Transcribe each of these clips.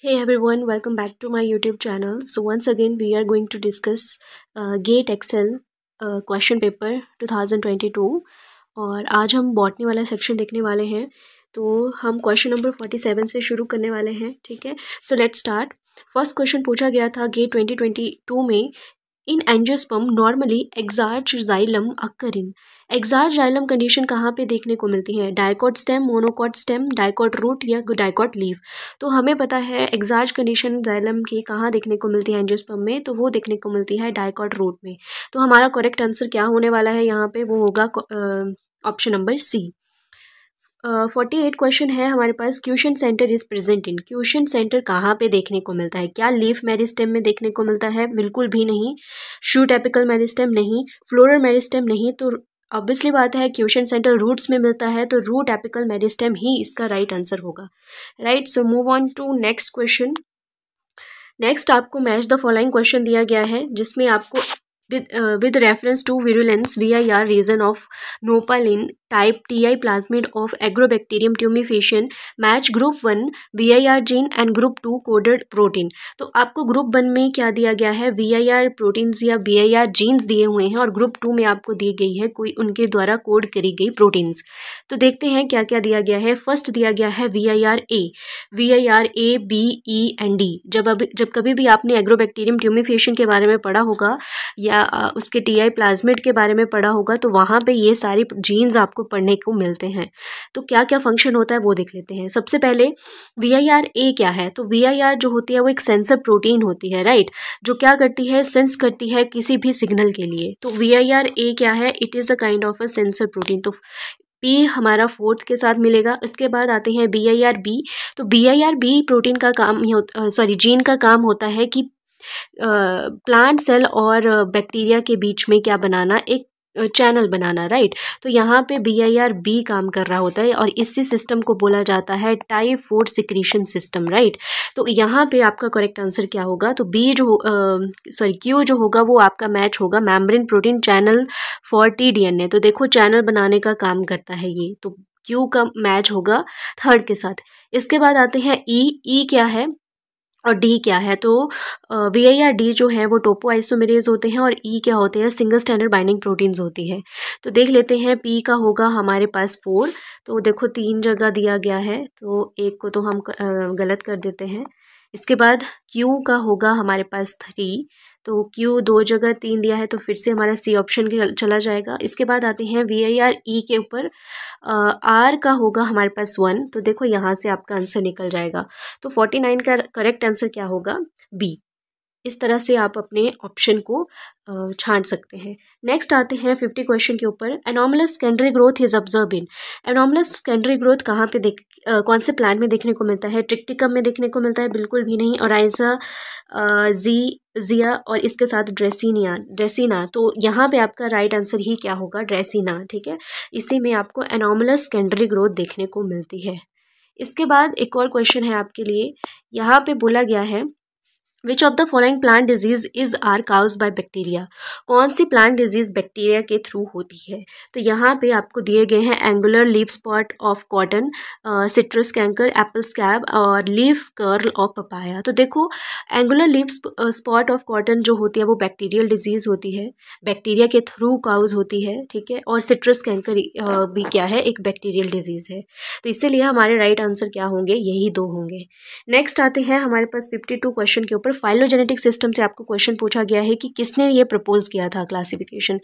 Hey everyone, welcome back to my YouTube channel. So once again we are going to discuss GATE Excel question paper 2022 और आज हम botany वाला section देखने वाले हैं। तो हम क्वेश्चन नंबर 47 से शुरू करने वाले हैं, ठीक है। So let's start. First question पूछा गया था GATE 2022 में, in angiosperm normally exarch xylem occur in. Exarch xylem condition कहाँ पे देखने को मिलती है? Dicot stem, monocot stem, dicot root या डाइकॉट लीफ। तो हमें पता है एक्सार्ज कंडीशन जाइलम की कहाँ देखने को मिलती है एंजियोस्पर्म में, तो वो देखने को मिलती है डाइकॉट रूट में। तो हमारा करेक्ट आंसर क्या होने वाला है यहाँ पे, वो होगा ऑप्शन नंबर सी। 48 क्वेश्चन है हमारे पास। Quiescent centre is present in. Quiescent centre कहाँ पे देखने को मिलता है? क्या लीफ मेरिस्टेम में देखने को मिलता है? बिल्कुल भी नहीं। शूट एपिकल मेरिस्टेम नहीं। फ्लोरल मेरिस्टेम नहीं। तो ऑब्वियसली बात है क्यूशन सेंटर रूट्स में मिलता है, तो रूट एपिकल मेरिस्टेम ही इसका राइट आंसर होगा। Right, so move on to next question. Next आपको मैच द फॉलोइंग क्वेश्चन दिया गया है, जिसमें आपको with reference to virulence VIR region of nopal-in type TI plasmid of Agrobacterium tumefaciens match group 1 VIR gene and group 2 coded protein। तो आपको group 1 में क्या दिया गया है? VIR प्रोटीन्स या VIR जीन्स दिए हुए हैं, और ग्रुप 2 में आपको दी गई है कोई उनके द्वारा कोड करी गई प्रोटीन्स। तो देखते हैं क्या क्या दिया गया है। फर्स्ट दिया गया है VIR A B E and D। जब कभी भी आपने एग्रोबैक्टीरियम ट्यूमेफेशियन के बारे में पढ़ा होगा या उसके TI प्लाज्मिड के बारे में पढ़ा होगा, तो वहाँ पे ये सारी जीन्स आपको पढ़ने को मिलते हैं। तो क्या क्या फंक्शन होता है वो देख लेते हैं। सबसे पहले VIR A क्या है? तो VIR जो होती है वो एक सेंसर प्रोटीन होती है, राइट, जो क्या करती है? सेंस करती है किसी भी सिग्नल के लिए। तो VIR A क्या है? It is a kind of a sensor protein. तो P हमारा फोर्थ के साथ मिलेगा। इसके बाद आते हैं VIR B। तो VIR B प्रोटीन का काम जीन का काम होता है कि प्लांट सेल और बैक्टीरिया के बीच में क्या बनाना, एक चैनल बनाना, राइट। तो यहाँ पे VIR B काम कर रहा होता है, और इसी सिस्टम को बोला जाता है टाइफोइड सिक्रीशन सिस्टम, राइट। तो यहाँ पे आपका करेक्ट आंसर क्या होगा? तो Q जो होगा वो आपका मैच होगा membrane protein channel for tDNA। तो देखो चैनल बनाने का काम करता है ये, तो Q का मैच होगा थर्ड के साथ। इसके बाद आते हैं E क्या है और डी क्या है? तो VIR D जो है वो टोपो आइसोमेरेज होते हैं, और ई क्या होते हैं? सिंगल स्टैंडर्ड बाइंडिंग प्रोटीन्स होती है। तो देख लेते हैं। P का होगा हमारे पास 4। तो देखो 3 जगह दिया गया है, तो एक को तो हम गलत कर देते हैं। इसके बाद Q का होगा हमारे पास 3। तो Q 2 जगह 3 दिया है, तो फिर से हमारा C ऑप्शन चला जाएगा। इसके बाद आते हैं VIR E के ऊपर। R का होगा हमारे पास 1। तो देखो यहाँ से आपका आंसर निकल जाएगा। तो 49 का करेक्ट आंसर क्या होगा? B। इस तरह से आप अपने ऑप्शन को छांट सकते हैं। नेक्स्ट आते हैं 50 क्वेश्चन के ऊपर। Anomalous secondary growth is observe in. Anomalous secondary growth कहाँ पे कौन से प्लांट में देखने को मिलता है? ट्रिक्टिकम में देखने को मिलता है? बिल्कुल भी नहीं। ओराइजा, जिया और इसके साथ ड्रेसिना। तो यहाँ पे आपका राइट आंसर ही क्या होगा? ड्रेसिना, ठीक है। इसी में आपको एनॉमलस सेकेंडरी ग्रोथ देखने को मिलती है। इसके बाद एक और क्वेश्चन है आपके लिए। यहाँ पे बोला गया है which of the following plant disease is are caused by bacteria. कौन सी प्लांट डिजीज बैक्टीरिया के थ्रू होती है? तो यहाँ पे आपको दिए गए हैं angular leaf spot of cotton, citrus canker, apple scab और लीफ कर्ल ऑफ पपाया। तो देखो angular leaf spot of cotton जो होती है वो बैक्टीरियल डिजीज होती है, बैक्टीरिया के थ्रू काउज होती है, ठीक है। और सिट्रस कैंकर भी क्या है? एक बैक्टीरियल डिजीज है। तो इसीलिए हमारे राइट आंसर क्या होंगे? यही दो होंगे। नेक्स्ट आते हैं हमारे पास 52 क्वेश्चन के ऊपर। फाइलोजेनेटिक सिस्टम से आपको क्वेश्चन पूछा गया है कि किसने ये प्रपोज किया था classification.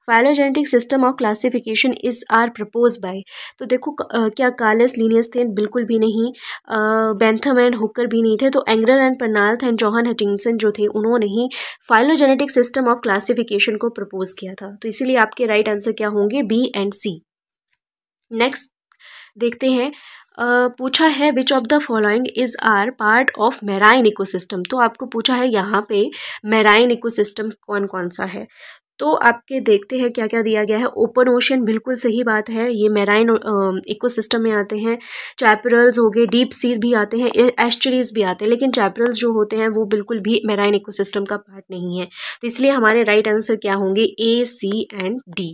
Phylogenetic system of classification is are propose by. तो देखो क्या कार्लस लिनियस थे? बिल्कुल भी नहीं। बेंथम एंड हुकर भी नहीं थे। तो एंगरर एंड परनाल्थ एंड जॉन हचिंसन जो थे, उन्होंने ही फाइलोजेनेटिक सिस्टम ऑफ क्लासिफिकेशन को प्रपोज किया था। तो इसीलिए आपके राइट आंसर क्या होंगे? B and C। नेक्स्ट देखते हैं। पूछा है which of the following is are part of marine ecosystem. तो आपको पूछा है यहाँ पे मैराइन इकोसिस्टम कौन कौन सा है। तो आपके देखते हैं क्या क्या दिया गया है। ओपन ओशन, बिल्कुल सही बात है, ये मैराइन इकोसिस्टम में आते हैं। चैपरल्स हो गए, डीप सी भी आते हैं, एस्चुरीज भी आते हैं, लेकिन चैपरल्स जो होते हैं वो बिल्कुल भी मैराइन इकोसिस्टम का पार्ट नहीं है। तो इसलिए हमारे राइट आंसर क्या होंगे? A, C and D।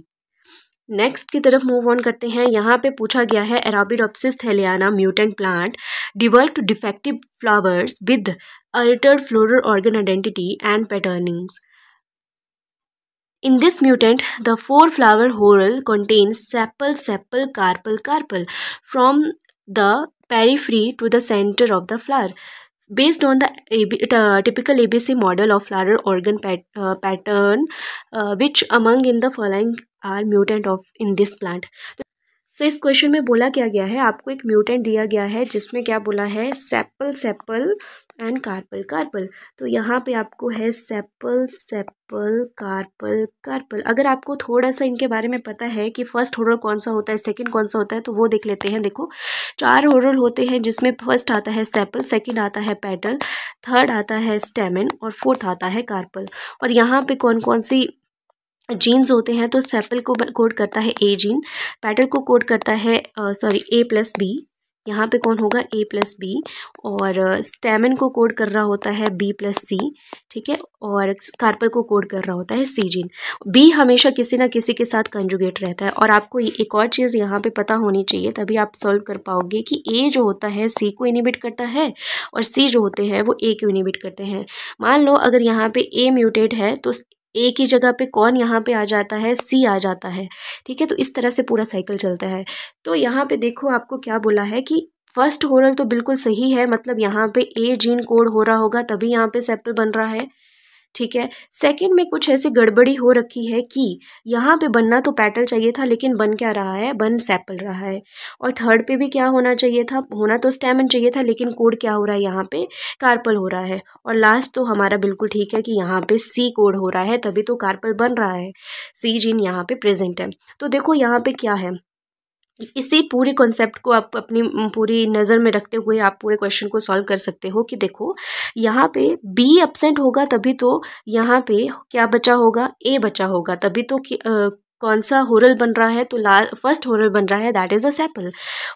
Next की तरफ मूव ऑन करते हैं। यहाँ पे पूछा गया है Arabidopsis thaliana mutant plant developed defective flowers with altered floral organ identity and patternings. In this mutant, the four-flower whorl contains sepal, sepal, carpel, carpel from the periphery to the center of the flower. Based on the typical ABC model of flower organ pattern, which among in the following are mutant of in this plant? सो इस question में बोला क्या गया है, आपको एक mutant दिया गया है जिसमें क्या बोला है, sepal sepal and carpel carpel. तो यहाँ पे आपको है सेपल सेपल कार्पल कार्पल. अगर आपको थोड़ा सा इनके बारे में पता है कि फर्स्ट हॉरल कौन सा होता है, सेकंड कौन सा होता है, तो वो देख लेते हैं. देखो 4 हॉरल होते हैं जिसमें फर्स्ट आता है सेपल, सेकंड आता है पेटल, थर्ड आता है स्टेमन और फोर्थ आता है कार्पल. और यहाँ पे कौन कौन सी जीन्स होते हैं, तो सेपल को कोड करता है ए जीन, पेटल को कोड करता है ए प्लस बी, यहाँ पे कौन होगा ए प्लस बी, और स्टेमन को कोड कर रहा होता है बी प्लस सी, ठीक है, और कार्पल को कोड कर रहा होता है सी जीन. बी हमेशा किसी ना किसी के साथ कंजुगेट रहता है. और आपको एक और चीज़ यहाँ पे पता होनी चाहिए, तभी आप सॉल्व कर पाओगे कि ए जो होता है सी को इनिबिट करता है और सी जो होते हैं वो ए को इनिबिट करते हैं. मान लो अगर यहाँ पे ए म्यूटेट है तो ए की जगह पे कौन यहाँ पे आ जाता है, सी आ जाता है, ठीक है. तो इस तरह से पूरा साइकिल चलता है. तो यहाँ पे देखो आपको क्या बोला है कि फर्स्ट हॉरल तो बिल्कुल सही है, मतलब यहाँ पे ए जीन कोड हो रहा होगा तभी यहाँ पे सेपल बन रहा है, ठीक है. सेकंड में कुछ ऐसी गड़बड़ी हो रखी है कि यहाँ पे बनना तो पेटल चाहिए था लेकिन बन क्या रहा है, बन सेपल रहा है. और थर्ड पे भी क्या होना चाहिए था, होना तो स्टेमन चाहिए था लेकिन कोड क्या हो रहा है, यहाँ पे कार्पल हो रहा है. और लास्ट तो हमारा बिल्कुल ठीक है कि यहाँ पे सी कोड हो रहा है तभी तो कार्पल बन रहा है, सी जीन यहाँ पे प्रेजेंट है. तो देखो यहाँ पे क्या है, इसी पूरे कॉन्सेप्ट को आप अपनी पूरी नज़र में रखते हुए आप पूरे क्वेश्चन को सॉल्व कर सकते हो कि देखो यहाँ पे बी एब्सेंट होगा तभी तो यहाँ पे क्या बचा होगा, ए बचा होगा, तभी तो कौन सा होरल बन रहा है, तो फर्स्ट होरल बन रहा है, दैट इज़ अ सेपल.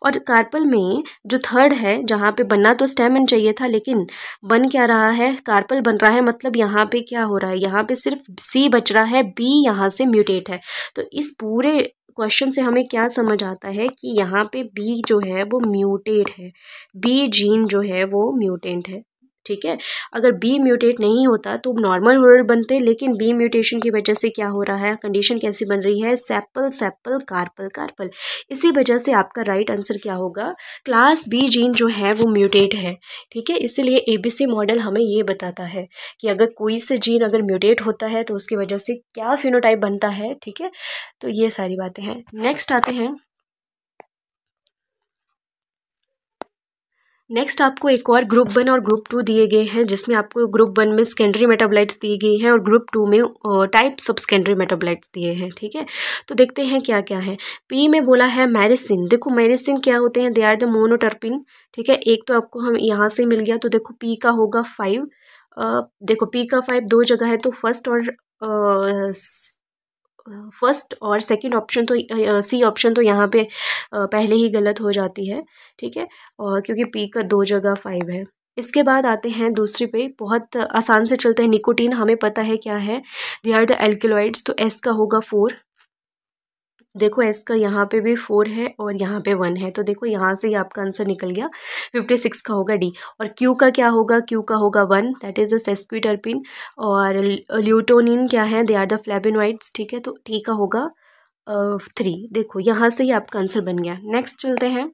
और कार्पल में जो थर्ड है जहाँ पे बनना तो स्टेमन चाहिए था लेकिन बन क्या रहा है, कार्पल बन रहा है. मतलब यहाँ पे क्या हो रहा है, यहाँ पे सिर्फ सी बच रहा है, बी यहाँ से म्यूटेट है. तो इस पूरे क्वेश्चन से हमें क्या समझ आता है कि यहाँ पे बी जो है वो म्यूटेट है, बी जीन जो है वो म्यूटेंट है, ठीक है. अगर बी म्यूटेट नहीं होता तो नॉर्मल हॉरल बनते, लेकिन बी म्यूटेशन की वजह से क्या हो रहा है, कंडीशन कैसी बन रही है, सेपल सेपल कार्पल कार्पल. इसी वजह से आपका राइट आंसर क्या होगा, क्लास बी जीन जो है वो म्यूटेट है, ठीक है. इसीलिए एबीसी मॉडल हमें ये बताता है कि अगर कोई से जीन अगर म्यूटेट होता है तो उसकी वजह से क्या फिनोटाइप बनता है, ठीक है. तो ये सारी बातें हैं. नेक्स्ट आते हैं, नेक्स्ट आपको एक और ग्रुप 1 और ग्रुप 2 दिए गए हैं जिसमें आपको ग्रुप 1 में सेकेंडरी मेटाबोलाइट्स दिए गए हैं और ग्रुप 2 में टाइप्स ऑफ सेकेंडरी मेटाबोलाइट्स दिए हैं, ठीक है. तो देखते हैं क्या क्या है. पी में बोला है मेरिसिन. देखो मेरिसिन क्या होते हैं, दे आर द मोनोटर्पिन, ठीक है. एक तो आपको हम यहाँ से मिल गया, तो देखो पी का होगा 5. देखो पी का 5 दो जगह है, तो फर्स्ट और सेकंड ऑप्शन तो सी ऑप्शन तो यहाँ पे पहले ही गलत हो जाती है, ठीक है. और क्योंकि पी का दो जगह 5 है. इसके बाद आते हैं दूसरी पे, बहुत आसान से चलते हैं. निकोटीन हमें पता है क्या है, दे आर द एल्केलॉइड्स, तो एस का होगा 4. देखो एस का यहाँ पे भी 4 है और यहाँ पे 1 है, तो देखो यहाँ से ही आपका आंसर निकल गया. 56 का होगा डी. और क्यू का क्या होगा, क्यू का होगा 1, दैट इज अ सेस्क्विटर्पिन. और ल्यूटोनिन क्या है, दे आर द फ्लेविनॉइड्स, ठीक है. तो टी का होगा 3. देखो यहाँ से ही आपका आंसर बन गया. नेक्स्ट चलते हैं.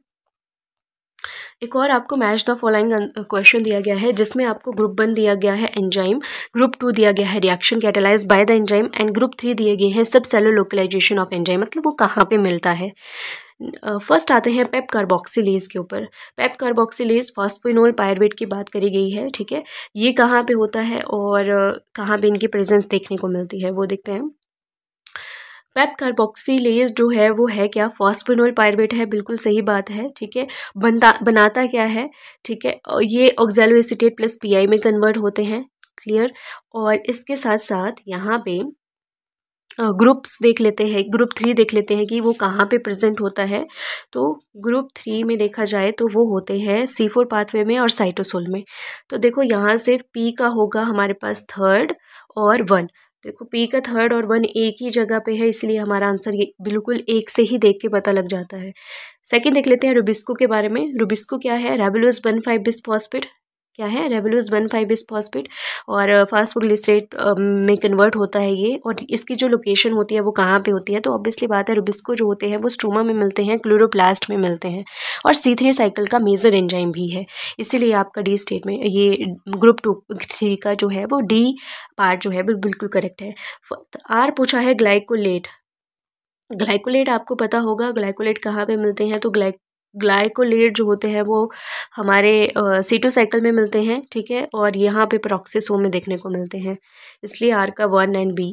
एक और आपको मैच द फॉलोइंग क्वेश्चन दिया गया है जिसमें आपको ग्रुप 1 दिया गया है एंजाइम, ग्रुप 2 दिया गया है reaction catalyse by the enzyme and group 3 दिए गए हैं सब सेलुलर लोकलाइजेशन ऑफ एंजाइम, मतलब वो कहाँ पे मिलता है. फर्स्ट आते हैं पेप कार्बोक्सिलेज के ऊपर. पेप कार्बोक्सिलेज फॉस्फेनोल पायरुवेट की बात करी गई है, ठीक है. ये कहाँ पे होता है और कहाँ पे इनकी प्रेजेंस देखने को मिलती है वो देखते हैं. पेप कार्बोक्सिलेज जो है वो है क्या, फॉस्फेनोल पायरुवेट है, बिल्कुल सही बात है, ठीक है. बनाता क्या है, ठीक है, ये ऑक्सैलो एसीटेट प्लस पीआई में कन्वर्ट होते हैं, क्लियर. और इसके साथ साथ यहाँ पे ग्रुप्स देख लेते हैं, ग्रुप 3 देख लेते हैं कि वो कहाँ पे प्रेजेंट होता है. तो ग्रुप 3 में देखा जाए तो वो होते हैं C4 पाथवे में और साइटोसोल में. तो देखो यहाँ से P का होगा हमारे पास 3rd और 1, देखो पी का थर्ड और वन एक ही जगह पे है, इसलिए हमारा आंसर ये बिल्कुल एक से ही देख के पता लग जाता है। सेकंड देख लेते हैं रुबिस्को के बारे में। रुबिस्को क्या है? रेबुलोज 1,5 बिस्फॉस्फेट। क्या है? रेबुलोज 1,5 बिस्फॉस्फेट और फास्फोग्लिसरेट में कन्वर्ट होता है ये। और इसकी जो लोकेशन होती है वो कहाँ पे होती है? तो ऑब्वियसली बात है रुबिस्को जो होते हैं वो स्ट्रोमा में मिलते हैं, क्लोरोप्लास्ट में मिलते हैं और C3 साइकिल का मेजर एंजाइम भी है। इसीलिए आपका डी स्टेट में ये ग्रुप 2-3 का जो है वो डी पार्ट जो है बिल्कुल करेक्ट है। आर पूछा है ग्लाइकोलेट। ग्लाइकोलेट आपको पता होगा ग्लाइकोलेट कहाँ पे मिलते हैं? तो ग्लाइकोलेट जो होते हैं वो हमारे C2 साइकिल में मिलते हैं, ठीक है, और यहाँ पे पेरोक्सिसोम में देखने को मिलते हैं, इसलिए आर का 1 and B.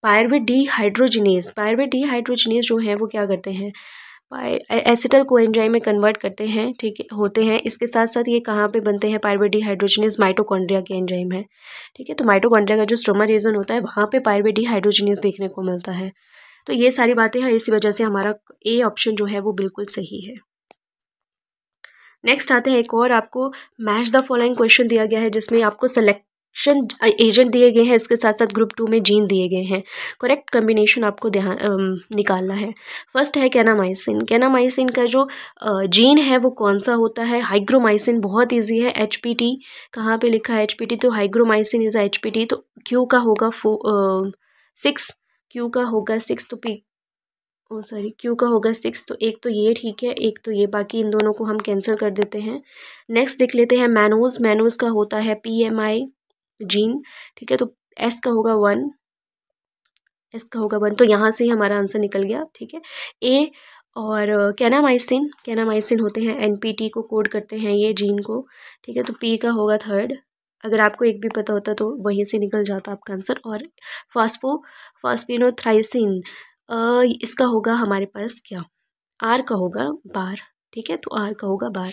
Pyruvate dehydrogenase. Pyruvate dehydrogenase जो है वो क्या करते हैं? एसिटल कोएंजाइम में कन्वर्ट करते हैं, ठीक है, होते हैं। इसके साथ साथ ये कहाँ पे बनते हैं? पायरुवेट डिहाइड्रोजिनेज माइटोकॉन्ड्रिया के एंजाइम है, ठीक है। तो माइटोकॉन्ड्रिया का जो स्ट्रोमा रीजन होता है वहाँ पे पायरुवेट डिहाइड्रोजिनेज देखने को मिलता है। तो ये सारी बातें हैं, इसी वजह से हमारा ए ऑप्शन जो है वो बिल्कुल सही है। नेक्स्ट आते हैं एक और आपको मैच द फॉलोइंग क्वेश्चन दिया गया है, जिसमें आपको सिलेक्शन एजेंट दिए गए हैं, इसके साथ साथ ग्रुप 2 में जीन दिए गए हैं। करेक्ट कम्बिनेशन आपको ध्यान निकालना है। फर्स्ट है कैनामाइसिन। कैनामाइसिन का जो जीन है वो कौन सा होता है? हाइग्रोमाइसिन। बहुत ईजी है। HPT कहाँ पे लिखा है? HPT तो हाइग्रोमाइसिन इज HPT। तो क्यू का होगा 6, क्यू का होगा 6, तो पी सॉरी क्यू का होगा 6। तो एक तो ये ठीक है, एक तो ये, बाकी इन दोनों को हम कैंसिल कर देते हैं। नेक्स्ट देख लेते हैं मैनोज। मैनोज का होता है PMI जीन, ठीक है, तो एस का होगा 1, एस का होगा 1, तो यहाँ से ही हमारा आंसर निकल गया, ठीक है। ए और कैनामाइसिन, कैनामाइसिन होते हैं NPT को कोड करते हैं ये जीन को, ठीक है, तो पी का होगा 3rd। अगर आपको एक भी पता होता तो वहीं से निकल जाता आपका आंसर। और फास्फोनोथ्राइसिन इसका होगा हमारे पास क्या? आर का होगा बार, ठीक है, तो आर का होगा बार।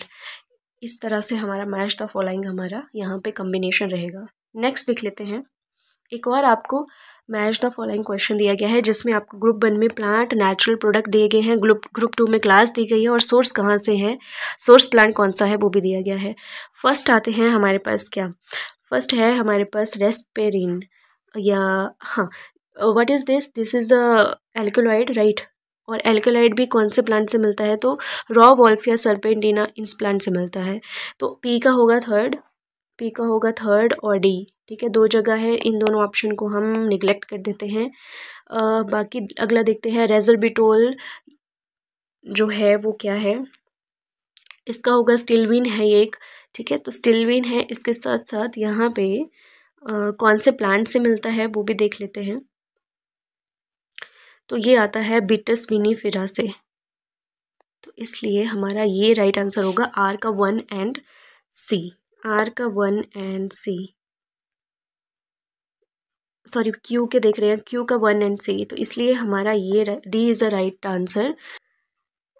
इस तरह से हमारा मैच द फॉलोइंग हमारा यहाँ पे कम्बिनेशन रहेगा। नेक्स्ट देख लेते हैं एक और आपको मैच द फॉलोइंग क्वेश्चन दिया गया है, जिसमें आपको ग्रुप 1 में प्लांट नेचुरल प्रोडक्ट दिए गए हैं, ग्रुप 2 में क्लास दी गई है और सोर्स कहाँ से है, सोर्स प्लांट कौन सा है वो भी दिया गया है। फर्स्ट आते हैं हमारे पास क्या? फर्स्ट है हमारे पास रेस्पेरिन, या हाँ, what is this? This is a alkaloid, right. और एल्कलॉइड भी कौन से प्लांट से मिलता है? तो रॉ वॉल्फिया सर्पेंटिना इस प्लांट से मिलता है। तो पी का होगा 3rd, पी का होगा 3rd और डी, ठीक है, 2 जगह है, इन दोनों ऑप्शन को हम निगलेक्ट कर देते हैं। बाकी अगला देखते हैं रेजरबिटोल जो है वो क्या है? इसका होगा स्टिलविन है एक, ठीक है, तो स्टिलविन है। इसके साथ साथ यहाँ पे कौन से प्लांट से मिलता है वो भी देख लेते हैं। तो ये आता है बिटस विनिफेरा से, तो इसलिए हमारा ये राइट आंसर होगा आर का 1 एंड सी, आर का 1 एंड सी, सॉरी क्यू के देख रहे हैं, क्यू का 1 एंड सी, तो इसलिए हमारा ये D is a right answer.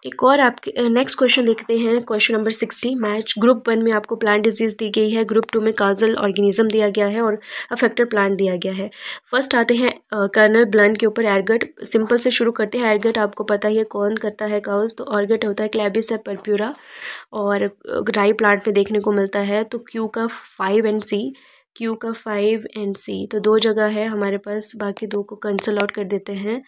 एक और आपके नेक्स्ट क्वेश्चन देखते हैं, क्वेश्चन नंबर 60। मैच ग्रुप 1 में आपको प्लांट डिजीज दी गई है, ग्रुप 2 में काजल ऑर्गेनिज्म दिया गया है और अफेक्टेड प्लांट दिया गया है। फर्स्ट आते हैं कर्नल ब्लंट के ऊपर एरगट। सिंपल से शुरू करते हैं। एरगट आपको पता ही है कौन करता है काउस, तो एरगट होता है क्लैबिस पर्प्यूरा और राई प्लांट में देखने को मिलता है। तो क्यू का 5 एंड सी, क्यू का 5 एंड सी, तो 2 जगह है हमारे पास, बाकी 2 को कैंसिल आउट कर देते हैं।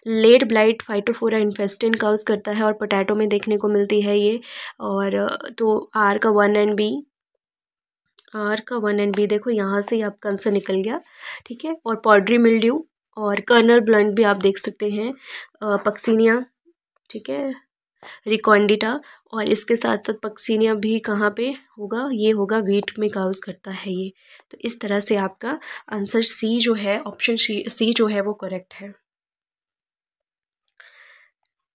लेड ब्लाइट फाइटोफोरा इन्फेस्टेंट काउस करता है और पोटैटो में देखने को मिलती है ये। और तो आर का 1 एंड बी, आर का 1 एंड बी, देखो यहाँ से ही आपका आंसर निकल गया, ठीक है। और पॉड्री मिल्ड्यू और कर्नल ब्लंट भी आप देख सकते हैं, पक्सीनिया, ठीक है, रिकॉन्डिटा, और इसके साथ साथ पक्सीनिया भी कहाँ पे होगा? ये होगा वीट में काउस करता है ये। तो इस तरह से आपका आंसर सी जो है, ऑप्शन सी जो है वो करेक्ट है।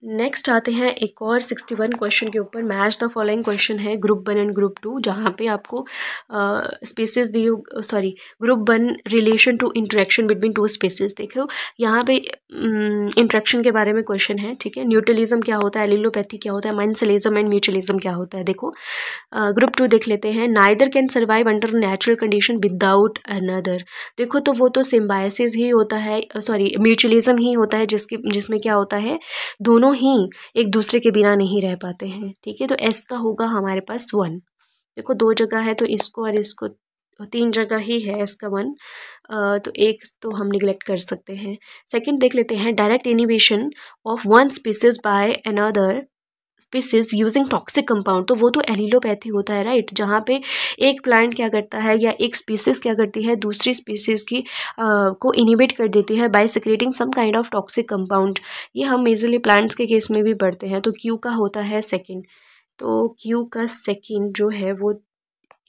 नेक्स्ट आते हैं एक और 61 क्वेश्चन के ऊपर। मैच द फॉलोइंग क्वेश्चन है ग्रुप 1 एंड ग्रुप 2, जहाँ पे आपको स्पीसीज दी, sorry group 1 relation to interaction between 2 species. देखो यहाँ पे इंटरेक्शन के बारे में क्वेश्चन है, ठीक है। न्यूट्रलिज्म क्या होता है, एलिलोपैथी क्या होता है, मेंसलिज्म एंड म्यूचुअलिज्म क्या होता है। देखो ग्रुप 2 देख लेते हैं। Neither can survive under natural condition without another. देखो तो वो तो सिम्बायोसिस ही होता है, सॉरी म्यूचुअलिज्म ही होता है, जिसमें क्या होता है, दोनों ही एक दूसरे के बिना नहीं रह पाते हैं, ठीक है। तो एस का होगा हमारे पास 1। देखो 2 जगह है, तो इसको और इसको तो 3 जगह ही है इसका वन, तो एक तो हम निगलेक्ट कर सकते हैं। सेकंड देख लेते हैं, direct inhibition of one species by another species using toxic compound, तो वो तो एलिलोपैथी होता है राइट, जहाँ पे एक प्लांट क्या करता है या एक स्पीसीज क्या करती है दूसरी स्पीसीज की को इनिबिट कर देती है by secreting some kind of toxic compound. ये हम इजीली प्लांट्स के केस में भी पढ़ते हैं। तो क्यू का होता है सेकेंड, तो क्यू का सेकेंड जो है वो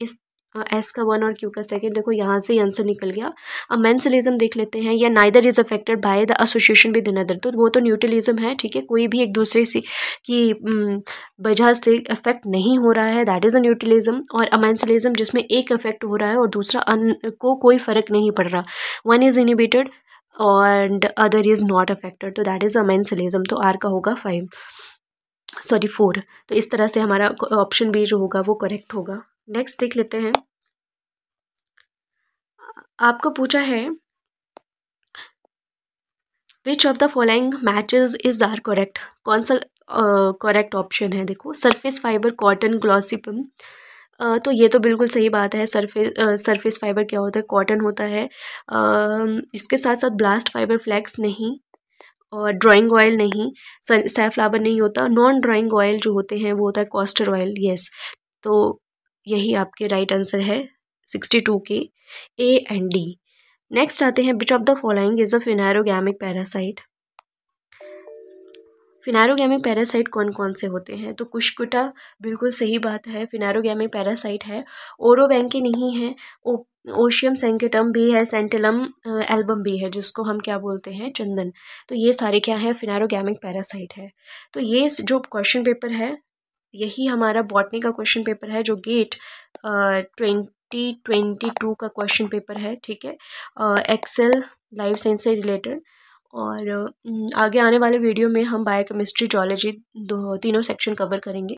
इस एस का वन और क्यू का सेकेंड, देखो यहाँ से आंसर निकल गया। अब मेंसलिज्म देख लेते हैं, या neither is affected by the association with another, तो वो तो न्यूट्रलिज्म है, ठीक है, कोई भी एक दूसरे से की वजह से अफेक्ट नहीं हो रहा है, दैट इज अ न्यूट्रलिज्म। और अमेंसलिज्म जिसमें एक अफेक्ट हो रहा है और दूसरा को कोई फर्क नहीं पड़ रहा, वन इज इनिबिटेड और अदर इज नॉट अफेक्टेड, तो दैट इज अमेंसलिज्म। तो आर का होगा 4। तो इस तरह से हमारा ऑप्शन बी जो होगा वो करेक्ट होगा। नेक्स्ट देख लेते हैं, आपको पूछा है which of the following matches is are correct, कौन सा करेक्ट ऑप्शन है। देखो, सरफेस फाइबर कॉटन ग्लॉसिपम, तो ये तो बिल्कुल सही बात है। सरफेस फाइबर क्या होता है, कॉटन होता है। इसके साथ साथ ब्लास्ट फाइबर फ्लैक्स नहीं, और ड्राइंग ऑयल नहीं, सैफ्लावर नहीं होता। नॉन ड्राइंग ऑयल जो होते हैं वो होता है कॉस्टर ऑयल, यस। तो यही आपके राइट आंसर है 62 के ए एंड डी। नेक्स्ट आते हैं, which of the following is a phanerogamic parasite. Phanerogamic parasite कौन कौन से होते हैं, तो कुशकुटा बिल्कुल सही बात है, फिनारोगैमिक पैरासाइट है। ओरोबैंकी नहीं है, ओशियम सेंकेटम भी है, सेंटेलम एल्बम भी है, जिसको हम क्या बोलते हैं, चंदन। तो ये सारे क्या है, फिनारोगैमिक पैरासाइट है। तो ये जो क्वेश्चन पेपर है यही हमारा बॉटनी का क्वेश्चन पेपर है, जो गेट 2022 का क्वेश्चन पेपर है, ठीक है, एक्सेल लाइफ साइंस से रिलेटेड। और आगे आने वाले वीडियो में हम बायोकेमिस्ट्री, जूलॉजी तीनों सेक्शन कवर करेंगे।